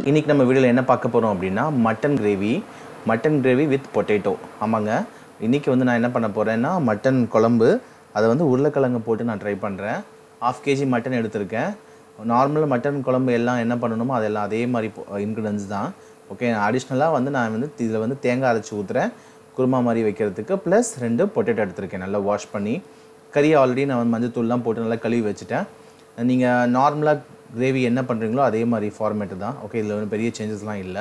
இன்னைக்கு நம்ம வீடியோல என்ன பார்க்க போறோம் அப்படினா மட்டன் கிரேவி வித் பொட்டேட்டோ. ஆமாங்க, இன்னைக்கு வந்து நான் என்ன பண்ண போறேன்னா மட்டன் குழம்பு, அதை வந்து உருளைக்கிழங்கு போட்டு நான் ட்ரை பண்றேன். 1/2 kg மட்டன் எடுத்துர்க்கேன். நார்மல் மட்டன் குழம்பு எல்லாம் என்ன பண்ணணுமோ அதெல்லாம் அதே மாதிரி இன்கிரிடியன்ட்ஸ் தான். ஓகே, அடிஷனலா வந்து நான் வந்து இதுல வந்து தேங்காய் அரைச்சு ஊத்துறேன் குருமா மாதிரி வைக்கிறதுக்கு. ப்ளஸ் 2 பொட்டேட்டோ எடுத்துர்க்கேன், நல்லா வாஷ் பண்ணி. கறி ஆல்ரெடி நான் மஞ்சள் தூள்லாம் போட்டு நல்லா கழுவி வச்சிட்டேன். நீங்க நார்மலா கிரேவி என்ன பண்றீங்களோ அதே மாதிரி ஃபார்மேட் தான். ஓகே, இதுல வந்து பெரிய சேஞ்சஸ்லாம் இல்ல.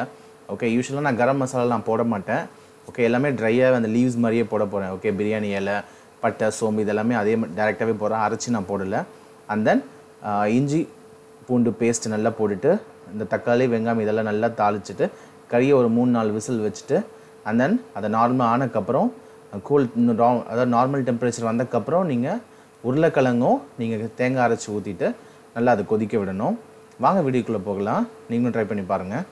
ஓகே, யூசுவலா நான் கரம் மசாலா நான் போட மாட்டேன். ஓகே, எல்லாமே ட்ரையா அந்த லீவ்ஸ் மாதிரியே போட போறேன். ஓகே, பிரியாணி இலை, பட்டை, சோம்பு இதெல்லாமே அதே டைரக்டாவே போறேன், அரைச்சு நான் போடல. அண்ட் தென் இஞ்சி பூண்டு பேஸ்ட் நல்லா போட்டுட்டு இந்த தக்காளி வெங்காயம் இதெல்லாம் நல்லா தாளிச்சிட்டு கறியை ஒரு 3-4 விசில் வச்சுட்டு அண்ட் தென் அதை நார்மல் ஆனதுக்கப்புறம் அதாவது நார்மல் டெம்பரேச்சர் வந்ததுக்கப்புறம் நீங்கள் உருளைக்கிழங்கும் நீங்கள் தேங்காய் அரைச்சி ஊற்றிட்டு நல்லா அதை கொதிக்க விடணும். வாங்க வீடியோக்குள்ளே போகலாம், நீங்களும் ட்ரை பண்ணி பாருங்கள்.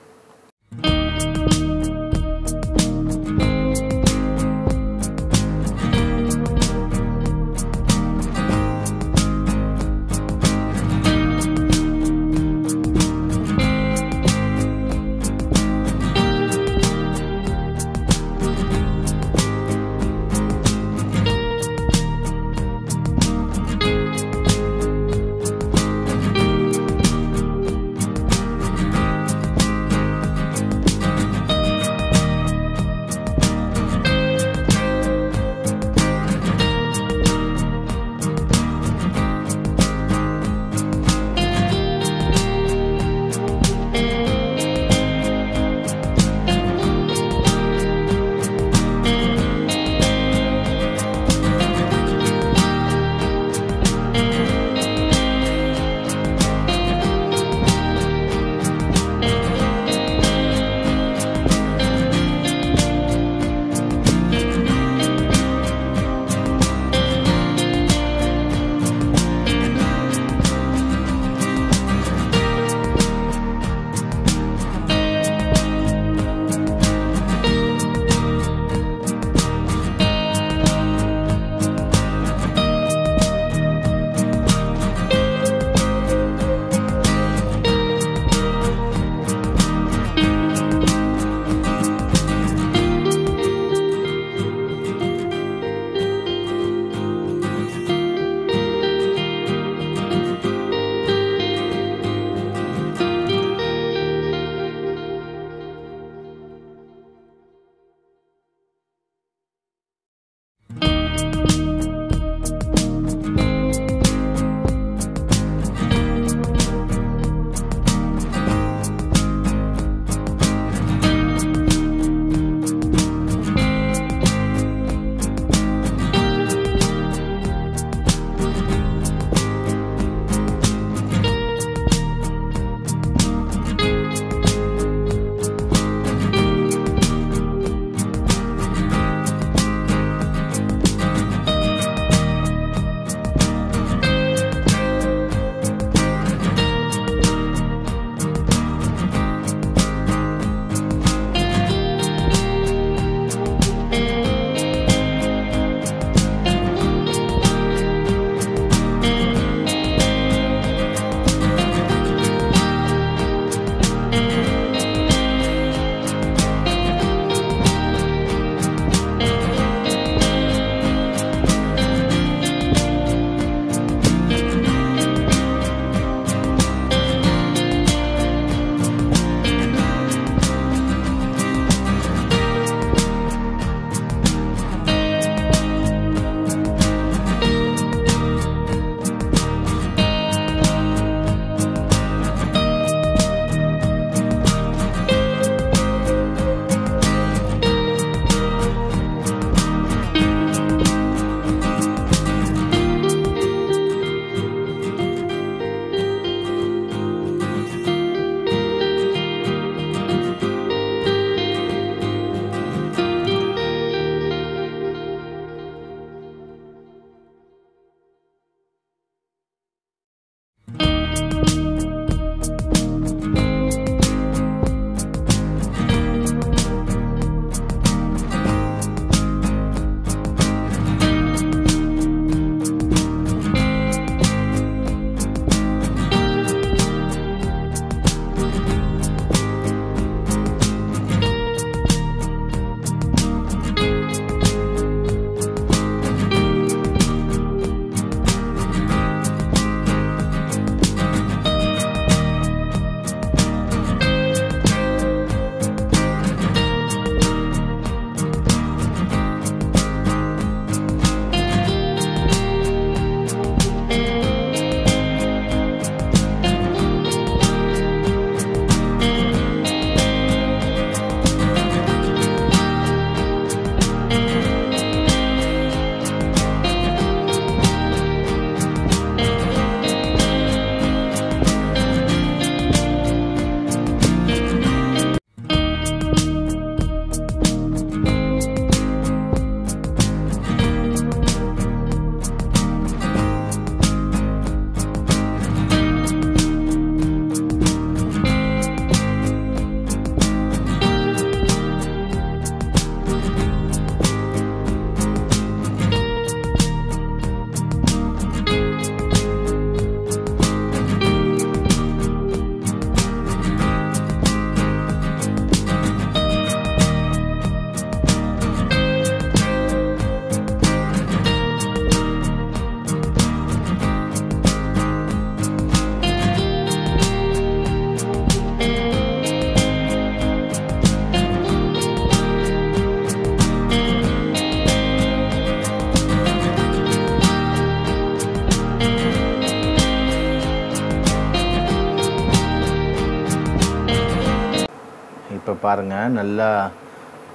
இப்போ பாருங்கள் நல்லா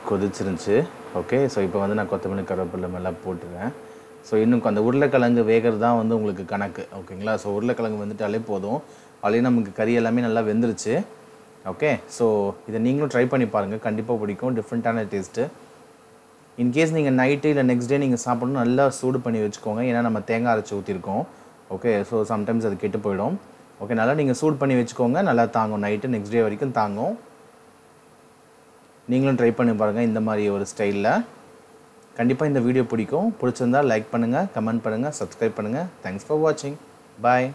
கொதிச்சிருந்துச்சு. ஓகே, ஸோ இப்போ வந்து நான் கொத்தமல்லி கருவேப்பிலை எல்லாம் போட்டுருவேன். ஸோ இன்னும் அந்த உருளைக்கிழங்கு வேகிறது தான் வந்து உங்களுக்கு கணக்கு. ஓகேங்களா, ஸோ உருளைக்கிழங்கு வந்துட்டாலே போதும். ஆல்ரெடி நமக்கு கறி எல்லாமே நல்லா வெந்துருச்சு. ஓகே, ஸோ இதை நீங்களும் ட்ரை பண்ணி பாருங்கள், கண்டிப்பாக பிடிக்கும். டிஃப்ரெண்ட்டான டேஸ்ட்டு. இன்கேஸ் நீங்கள் நைட்டு இல்லை நெக்ஸ்ட் டே நீங்கள் சாப்பிடணும், நல்லா சூடு பண்ணி வச்சுக்கோங்க. ஏன்னா நம்ம தேங்காய் அரைச்சி ஊற்றிருக்கோம். ஓகே, ஸோ சம்டைம்ஸ் அது கெட்டு போயிடும். ஓகே, நல்லா நீங்கள் சூடு பண்ணி வச்சுக்கோங்க. நல்லா தாங்கும், நைட்டு நெக்ஸ்ட் டே வரைக்கும் தாங்கும். நீங்களும் ட்ரை பண்ணி பாருங்கள் இந்த மாதிரி ஒரு ஸ்டைலில். கண்டிப்பாக இந்த வீடியோ பிடிக்கும். பிடிச்சிருந்தால் லைக் பண்ணுங்கள், கமெண்ட் பண்ணுங்கள், சப்ஸ்கிரைப் பண்ணுங்கள். தேங்க்ஸ் ஃபார் வாட்சிங். பாய்.